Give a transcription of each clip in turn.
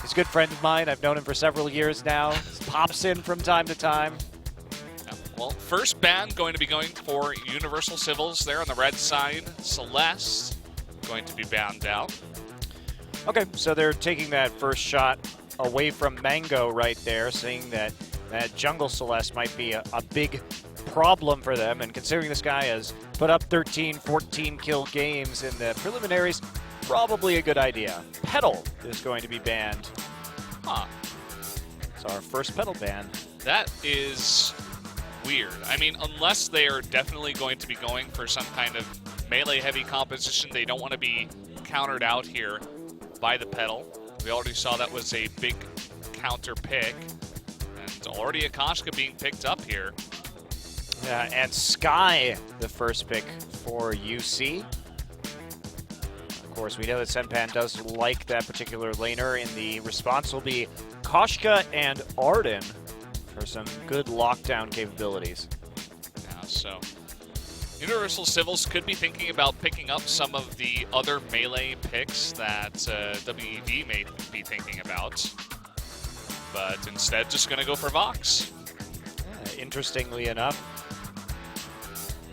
He's a good friend of mine. I've known him for several years now. He pops in from time to time. Yeah. Well, first ban going to be going for Universal Civils there on the red side. Celeste going to be banned out. Okay, so they're taking that first shot away from Mango right there, saying that Jungle Celeste might be a big problem for them. And considering this guy has put up 13, 14 kill games in the preliminaries, probably a good idea. Petal is going to be banned. Huh. It's our first Petal ban. That is weird. I mean, unless they are definitely going to be going for some kind of melee-heavy composition, they don't want to be countered out here by the Petal. We already saw that was a big counter pick. And already Akashka being picked up here. Yeah, and Sky, the first pick for UC. Of course, we know that Senpan does like that particular laner, and the response will be Koshka and Arden for some good lockdown capabilities. Yeah, so Universal Civils could be thinking about picking up some of the other melee picks that WEV may be thinking about, but instead just going to go for Vox. Yeah, interestingly enough,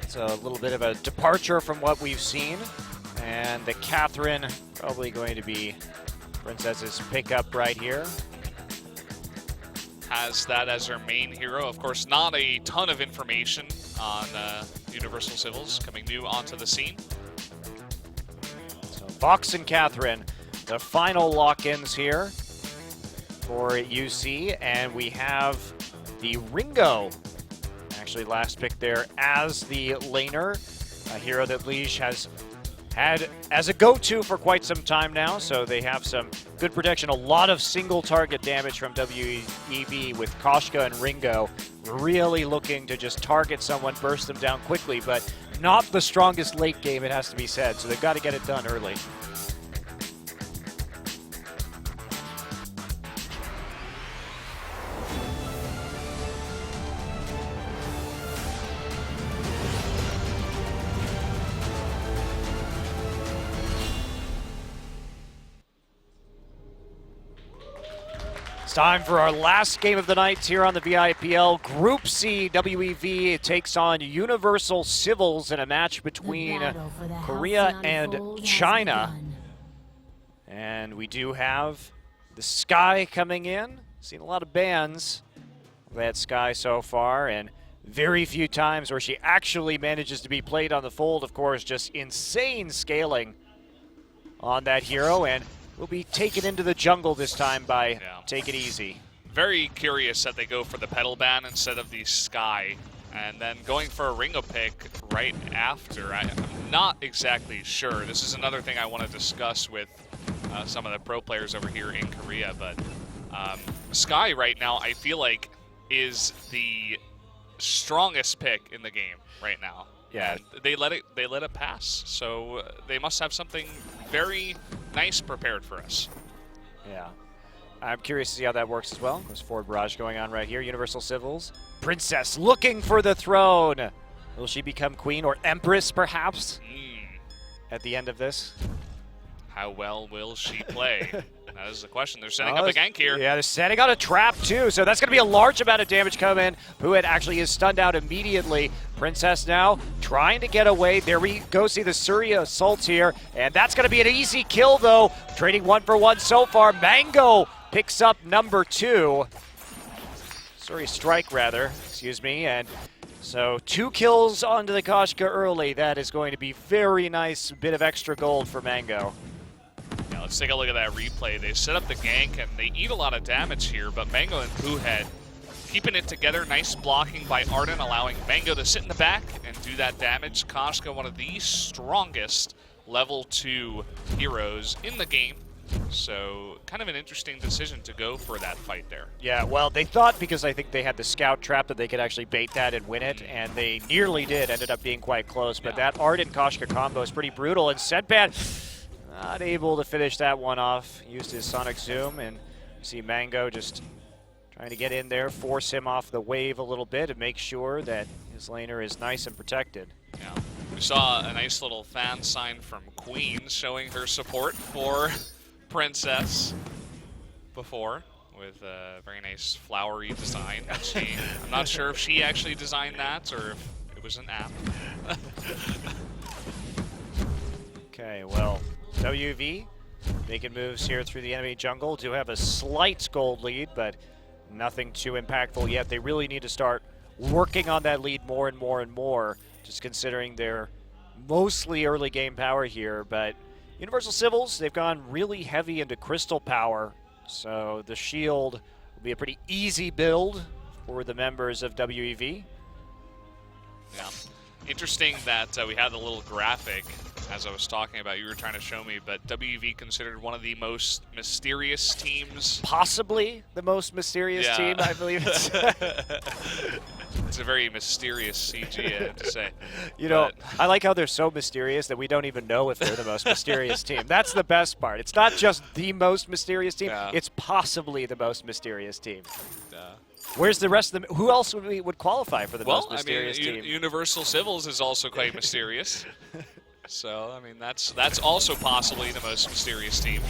it's a little bit of a departure from what we've seen, and the Catherine probably going to be Princess's pickup right here. Has that as her main hero. Of course, not a ton of information on Universal Civils coming new onto the scene. So Vox and Catherine, the final lock-ins here for UC, and we have the Ringo, actually last pick there as the laner, a hero that Liege has had as a go-to for quite some time now, so they have some good protection. A lot of single target damage from WEV with Koshka and Ringo, really looking to just target someone, burst them down quickly, but not the strongest late game, it has to be said, so they've got to get it done early. It's time for our last game of the night here on the VIPL. Group C, WEV takes on Universal Civils in a match between Korea and China. And we do have the Sky coming in. Seen a lot of bans of that Sky so far, and very few times where she actually manages to be played on the fold. Of course, just insane scaling on that hero, and will be taken into the jungle this time by Take It Easy. Very curious that they go for the Petal ban instead of the Sky, and then going for a Ringo pick right after. I'm not exactly sure. This is another thing I want to discuss with some of the pro players over here in Korea, but Sky right now I feel like is the strongest pick in the game right now. Yeah, and they let it pass, so they must have something very nice prepared for us. Yeah, I'm curious to see how that works as well. There's forward barrage going on right here. Universal Civils, Princess looking for the throne. Will she become queen or empress, perhaps, at the end of this? How well will she play? That is the question. They're setting up a gank here. Yeah, they're setting out a trap too, so that's going to be a large amount of damage come in. Puet actually is stunned out immediately. Princess now trying to get away. There we go, see the Surya assault here, and that's going to be an easy kill though. Trading 1-for-1 so far. Mango picks up number 2. Surya strike rather, excuse me, and so 2 kills onto the Koshka early. That is going to be very nice, bit of extra gold for Mango. Yeah, let's take a look at that replay. They set up the gank and they eat a lot of damage here, but Mango and Puhet keeping it together. Nice blocking by Arden, allowing Mango to sit in the back and do that damage. Koshka, one of the strongest level 2 heroes in the game. So kind of an interesting decision to go for that fight there. Yeah, well, they thought, because I think they had the scout trap, that they could actually bait that and win it, and they nearly did. Ended up being quite close, but that Arden-Koshka combo is pretty brutal, and Sedbad not able to finish that one off. Used his Sonic Zoom, and you see Mango just trying to get in there, force him off the wave a little bit, and make sure that his laner is nice and protected. Yeah, we saw a nice little fan sign from Queen showing her support for Princess. before with a very nice flowery design. That I'm not sure if she actually designed that or if it was an app. Okay, well, WEV making moves here through the enemy jungle. Do have a slight gold lead, but nothing too impactful yet. They really need to start working on that lead more and more and more, just considering their mostly early game power here. But Universal Civils, they've gone really heavy into crystal power, so the shield will be a pretty easy build for the members of WEV. Yeah. Interesting that we had a little graphic as I was talking about, you were trying to show me, but WEV considered one of the most mysterious teams. Possibly the most mysterious team, I believe it's. It's a very mysterious CG, I have to say. You know, I like how they're so mysterious that we don't even know if they're the most mysterious team. That's the best part. It's not just the most mysterious team, it's possibly the most mysterious team. Where's the rest of them? Who else would qualify for the most mysterious team? Universal Civils is also quite mysterious. So, I mean, that's also possibly the most mysterious team.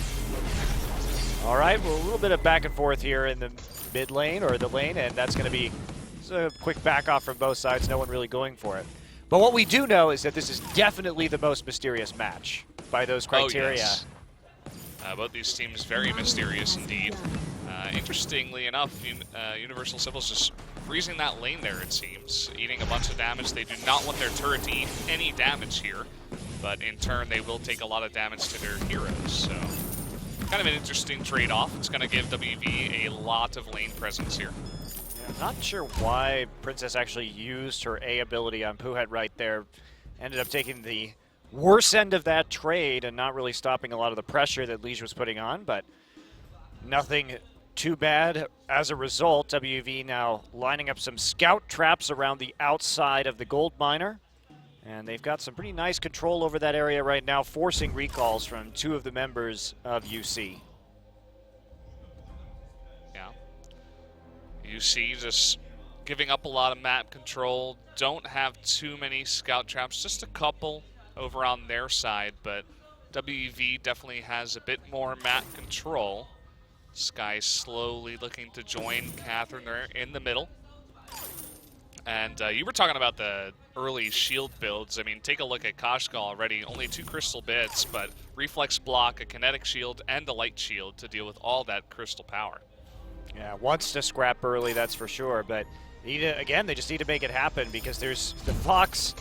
All right, well, a little bit of back and forth here in the mid lane or the lane, and that's going to be a quick back off from both sides. No one really going for it. But what we do know is that this is definitely the most mysterious match by those criteria. Oh, yes. Both these teams very mysterious indeed. Interestingly enough, Universal Civils just freezing that lane there, it seems, eating a bunch of damage. They do not want their turret to eat any damage here, but in turn they will take a lot of damage to their heroes. So kind of an interesting trade-off. It's going to give WEV a lot of lane presence here. Yeah, I'm not sure why Princess actually used her A ability on Puhet right there. Ended up taking the worse end of that trade and not really stopping a lot of the pressure that Liege was putting on, but nothing too bad as a result. WEV now lining up some scout traps around the outside of the gold miner. And they've got some pretty nice control over that area right now, forcing recalls from two of the members of UC. Yeah. UC just giving up a lot of map control. Don't have too many scout traps, just a couple over on their side, but WEV definitely has a bit more map control. Sky slowly looking to join Catherine there in the middle. And you were talking about the early shield builds. I mean, take a look at Koshka already. Only 2 crystal bits, but reflex block, a kinetic shield, and a light shield to deal with all that crystal power. Yeah, wants to scrap early, that's for sure. But again, they just need to make it happen because there's the Fox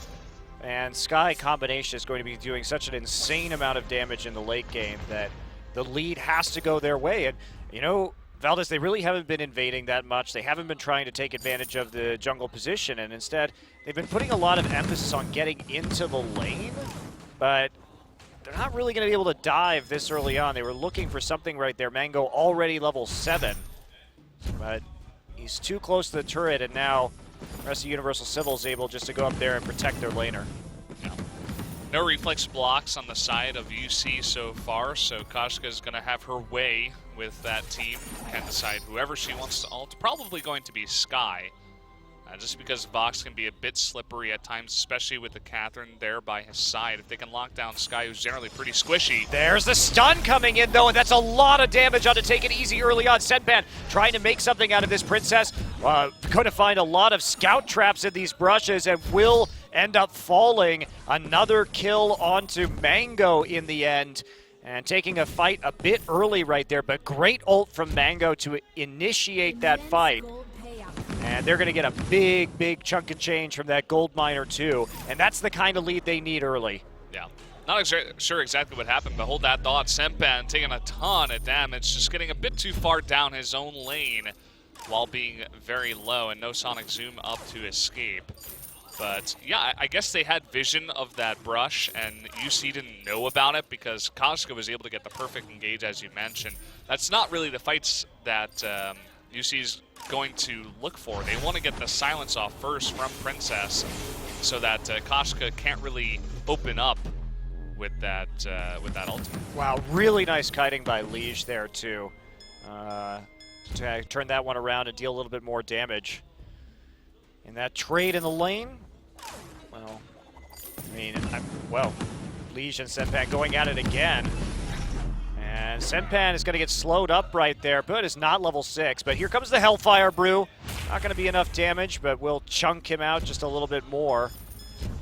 and Sky combination is going to be doing such an insane amount of damage in the late game that the lead has to go their way. And, you know, Valdez, they really haven't been invading that much. They haven't been trying to take advantage of the jungle position, and instead they've been putting a lot of emphasis on getting into the lane, but they're not really going to be able to dive this early on. They were looking for something right there. Mango already level 7, but he's too close to the turret, and now the rest of Universal Civil is able just to go up there and protect their laner. Yeah. No reflex blocks on the side of UC so far, so Koshka is going to have her way with that team and decide whoever she wants to ult. Probably going to be Sky, just because Vox can be a bit slippery at times, especially with the Catherine there by his side. If they can lock down Sky, who's generally pretty squishy. There's the stun coming in, though, and that's a lot of damage on to take it easy early on. Senpan trying to make something out of this Princess. Going to find a lot of scout traps in these brushes and will end up falling. Another kill onto Mango in the end. And taking a fight a bit early right there, but great ult from Mango to initiate that fight. And they're going to get a big, big chunk of change from that gold miner too. And that's the kind of lead they need early. Yeah. Not sure exactly what happened, but hold that thought. Senpan taking a ton of damage, just getting a bit too far down his own lane while being very low and no sonic zoom up to escape. But yeah, I guess they had vision of that brush, and UC didn't know about it because Koshka was able to get the perfect engage, as you mentioned. That's not really the fights that UC's going to look for. They want to get the silence off first from Princess so that Koshka can't really open up with that ultimate. Wow, really nice kiting by Liege there too. To turn that one around and deal a little bit more damage. And that trade in the lane, well, I mean, Liege and Senpan going at it again. And Senpan is going to get slowed up right there. Bud is not level 6, but here comes the Hellfire Brew. Not going to be enough damage, but we'll chunk him out just a little bit more.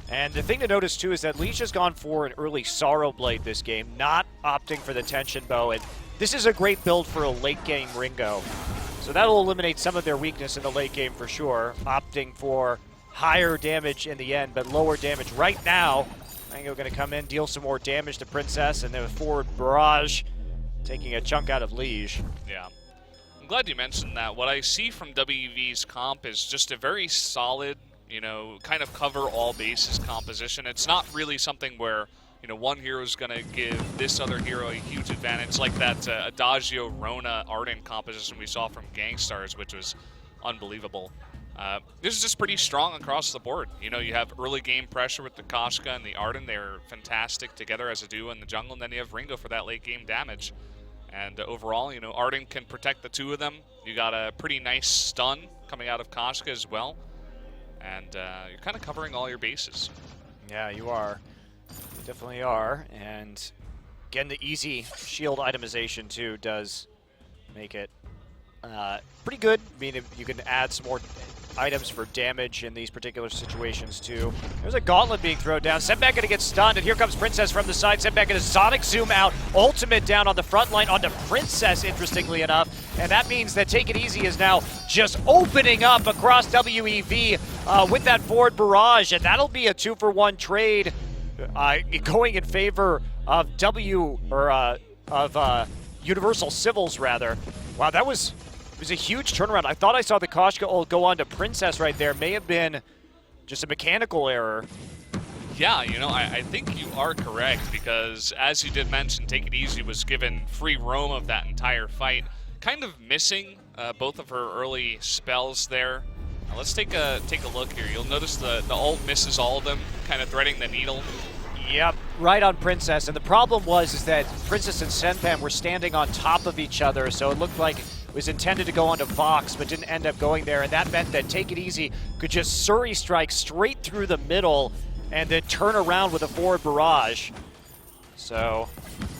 And the thing to notice, too, is that Leash has gone for an early Sorrow Blade this game, not opting for the Tension Bow. And this is a great build for a late-game Ringo. So that'll eliminate some of their weakness in the late game for sure, opting for higher damage in the end, but lower damage right now. Mango going to come in, deal some more damage to Princess, and then a forward barrage taking a chunk out of Liege. Yeah. I'm glad you mentioned that. What I see from WEV's comp is just a very solid, you know, kind of cover all bases composition. It's not really something where, you know, one hero is going to give this other hero a huge advantage, like that Adagio Rona Arden composition we saw from Gangstars, which was unbelievable. This is just pretty strong across the board. You know, you have early game pressure with the Koshka and the Arden. They're fantastic together as a duo in the jungle, and then you have Ringo for that late game damage. And overall, you know, Arden can protect the two of them. You got a pretty nice stun coming out of Koshka as well. And you're kind of covering all your bases. Yeah, you are. You definitely are. And again, the easy shield itemization, too, does make it pretty good. I mean, if you can add some more items for damage in these particular situations, too. There's a gauntlet being thrown down. Senpak going to get stunned, and here comes Princess from the side. Senpak going to Sonic Zoom out. Ultimate down on the front line onto Princess, interestingly enough. And that means that Take It Easy is now just opening up across WEV with that forward barrage, and that'll be a 2-for-1 trade going in favor of Universal Civils, rather. Wow, it was a huge turnaround. I thought I saw the Koshka ult go on to Princess right there. May have been just a mechanical error. Yeah, you know, I think you are correct, because as you did mention, Take It Easy was given free roam of that entire fight. Kind of missing both of her early spells there. Now let's take a look here. You'll notice the ult misses all of them, kind of threading the needle. Yep, right on Princess. And the problem is that Princess and Senpan were standing on top of each other, so it looked like it was intended to go onto Vox, but didn't end up going there. And that meant that Take It Easy could just Surrey strike straight through the middle and then turn around with a forward barrage. So,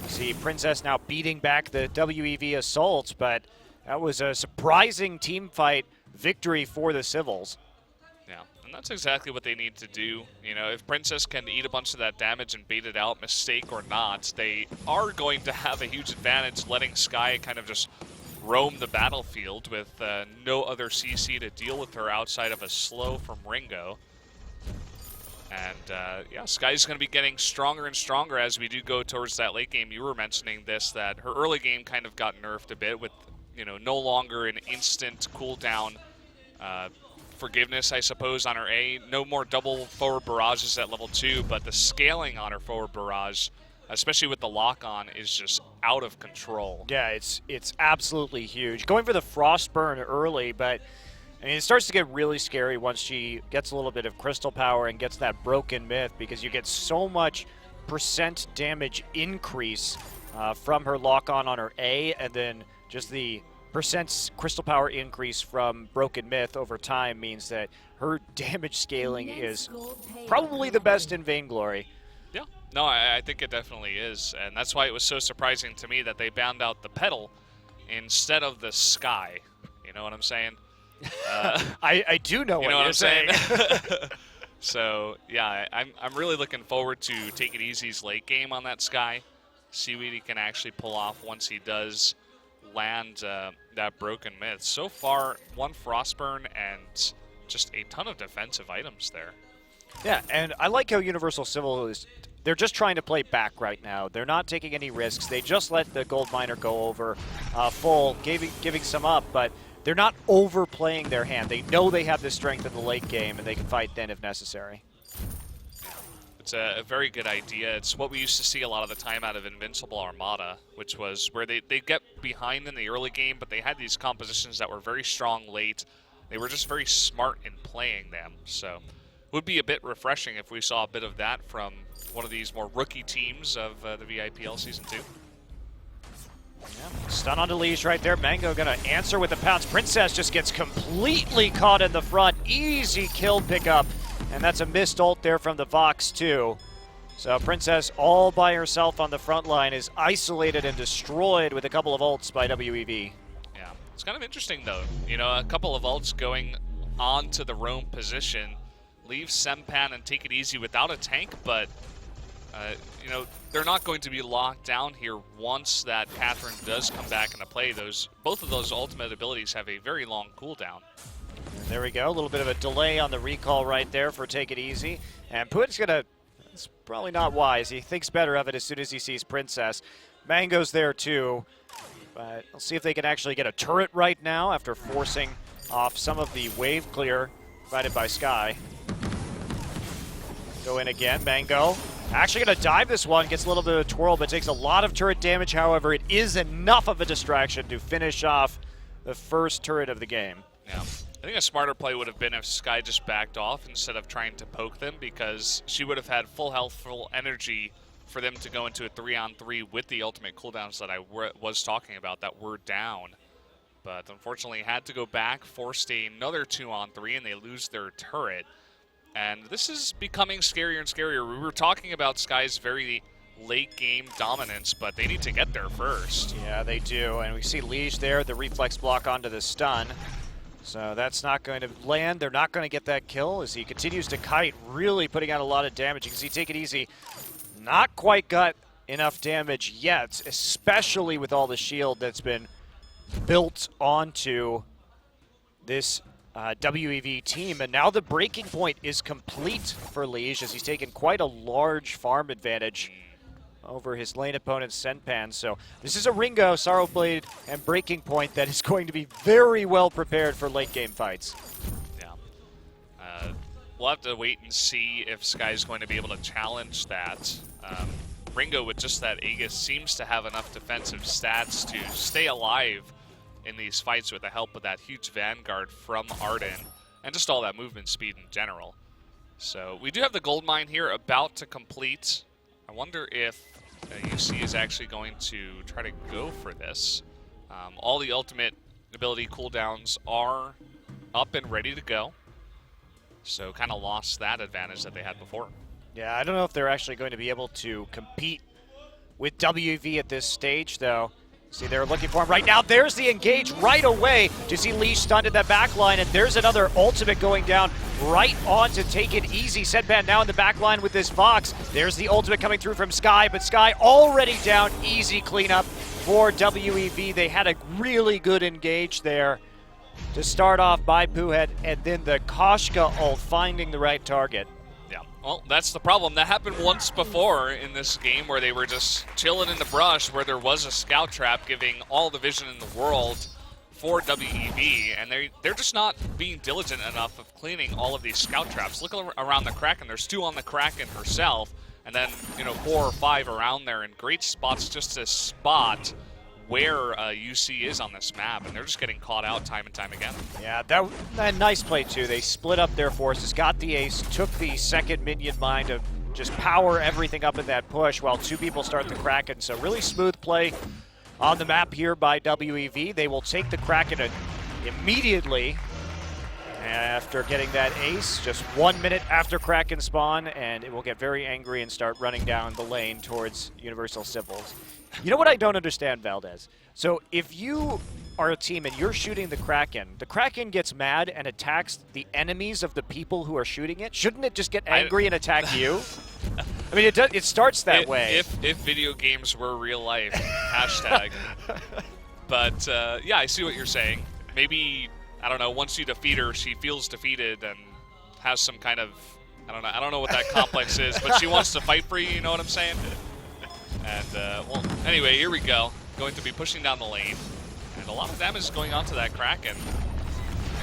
you see Princess now beating back the WEV assaults, but that was a surprising team fight victory for the Civils. Yeah, and that's exactly what they need to do. You know, if Princess can eat a bunch of that damage and bait it out, mistake or not, they are going to have a huge advantage letting Skye kind of just roam the battlefield with no other CC to deal with her outside of a slow from Ringo. And yeah, Skye's going to be getting stronger and stronger as we do go towards that late game. You were mentioning this, that her early game kind of got nerfed a bit with, you know, no longer an instant cooldown forgiveness, I suppose, on her A. No more double forward barrages at level 2, but the scaling on her forward barrage, especially with the lock-on, is just out of control. Yeah, it's absolutely huge. Going for the Frostburn early, but I mean, it starts to get really scary once she gets a little bit of crystal power and gets that broken myth, because you get so much percent damage increase from her lock-on on her A, and then just the percent crystal power increase from broken myth over time means that her damage scaling is probably the best in Vainglory. Yeah, no, I think it definitely is, and that's why it was so surprising to me that they banned out the Petal instead of the Skye. You know what I'm saying? I do know what you're saying. So yeah, I'm really looking forward to Take It Easy's late game on that Skye. See what he can actually pull off once he does land that broken myth. So far, one Frostburn and just a ton of defensive items there. Yeah, and I like how Universal Civil is, they're just trying to play back right now. They're not taking any risks. They just let the gold miner go over full, giving some up, but they're not overplaying their hand. They know they have the strength in the late game, and they can fight then if necessary. It's a very good idea. It's what we used to see a lot of the time out of Invincible Armada, which was where they get behind in the early game, but they had these compositions that were very strong late. They were just very smart in playing them. So it would be a bit refreshing if we saw a bit of that from one of these more rookie teams of the VIPL Season 2. Yeah, stun onto Liege right there. Mango gonna answer with the pounce. Princess just gets completely caught in the front. Easy kill pickup. And that's a missed ult there from the Vox too. So Princess all by herself on the front line is isolated and destroyed with a couple of ults by WEV. Yeah, it's kind of interesting though. You know, a couple of ults going onto the roam position, leave Sempan and take it easy without a tank, but you know, they're not going to be locked down here once that Catherine does come back into play. Both of those ultimate abilities have a very long cooldown. And there we go, a little bit of a delay on the recall right there for Take It Easy. And Puit's gonna, it's probably not wise. He thinks better of it as soon as he sees Princess. Mango's there too, but we'll see if they can actually get a turret right now after forcing off some of the wave clear provided by Sky. Go in again, Mango. Actually going to dive this one, gets a little bit of a twirl, but takes a lot of turret damage. However, it is enough of a distraction to finish off the first turret of the game. Yeah, I think a smarter play would have been if Sky just backed off instead of trying to poke them, because she would have had full health, full energy for them to go into a 3-on-3 with the ultimate cooldowns that I was talking about that were down. But unfortunately had to go back, forced another 2-on-3, and they lose their turret. And this is becoming scarier and scarier. We were talking about Sky's very late game dominance, but they need to get there first. Yeah, they do. And we see Liege there, the reflex block onto the stun. So that's not going to land. They're not going to get that kill as he continues to kite, really putting out a lot of damage. You can see Take It Easy not quite got enough damage yet, especially with all the shield that's been built onto this WEV team. And now the breaking point is complete for Liege as he's taken quite a large farm advantage over his lane opponent Senpan. So this is a Ringo, Sorrowblade, and breaking point that is going to be very well prepared for late game fights. Yeah. We'll have to wait and see if Sky's going to be able to challenge that. Ringo with just that Aegis seems to have enough defensive stats to stay alive in these fights with the help of that huge Vanguard from Arden and just all that movement speed in general. So we do have the gold mine here about to complete. I wonder if UC is actually going to try to go for this. All the ultimate ability cooldowns are up and ready to go. So kind of lost that advantage that they had before. Yeah, I don't know if they're actually going to be able to compete with WV at this stage, though. See, they're looking for him right now. There's the engage right away to see Lee stunned in that back line, and there's another ultimate going down right on to Take It Easy. Setban now in the back line with this Fox. There's the ultimate coming through from Sky, but Sky already down. Easy cleanup for WEV. They had a really good engage there to start off by Poohead, and then the Koshka ult finding the right target. Yeah, well, that's the problem. That happened once before in this game where they were just chilling in the brush where there was a scout trap giving all the vision in the world for WEV, and they're just not being diligent enough of cleaning all of these scout traps. Look around the Kraken. There's 2 on the Kraken herself, and then 4 or 5 around there in great spots just to spot where UC is on this map, and they're just getting caught out time and time again. Yeah, that nice play too. They split up their forces, got the ace, took the second minion mine to just power everything up in that push while 2 people start the Kraken. So really smooth play on the map here by WEV. They will take the Kraken immediately after getting that ace, just 1 minute after Kraken spawn, and it will get very angry and start running down the lane towards Universal Civils. You know what I don't understand, Valdez? So if you are a team and you're shooting the Kraken gets mad and attacks the enemies of the people who are shooting it. Shouldn't it just get angry and attack you? I mean, it starts that way. If video games were real life, hashtag. But yeah, I see what you're saying. Maybe, I don't know, once you defeat her, she feels defeated and has some kind of, I don't know what that complex is, but she wants to fight for you, you know what I'm saying? And, well, anyway, here we go. Going to be pushing down the lane. And a lot of damage is going on to that Kraken.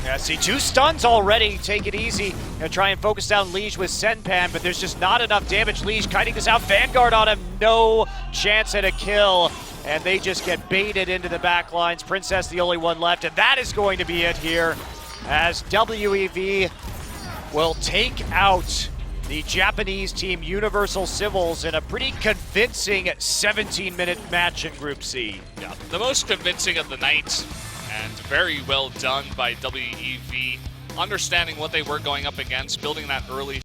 Yeah, see, 2 stuns already. Take it easy. Gonna try and focus down Liege with Senpan, but there's just not enough damage. Liege kiting this out. Vanguard on him. No chance at a kill. And they just get baited into the back lines. Princess the only one left, and that is going to be it here as WEV will take out the Japanese team Universal Civils in a pretty convincing 17-minute match in Group C. Yeah, the most convincing of the night, and very well done by WEV, understanding what they were going up against, building that early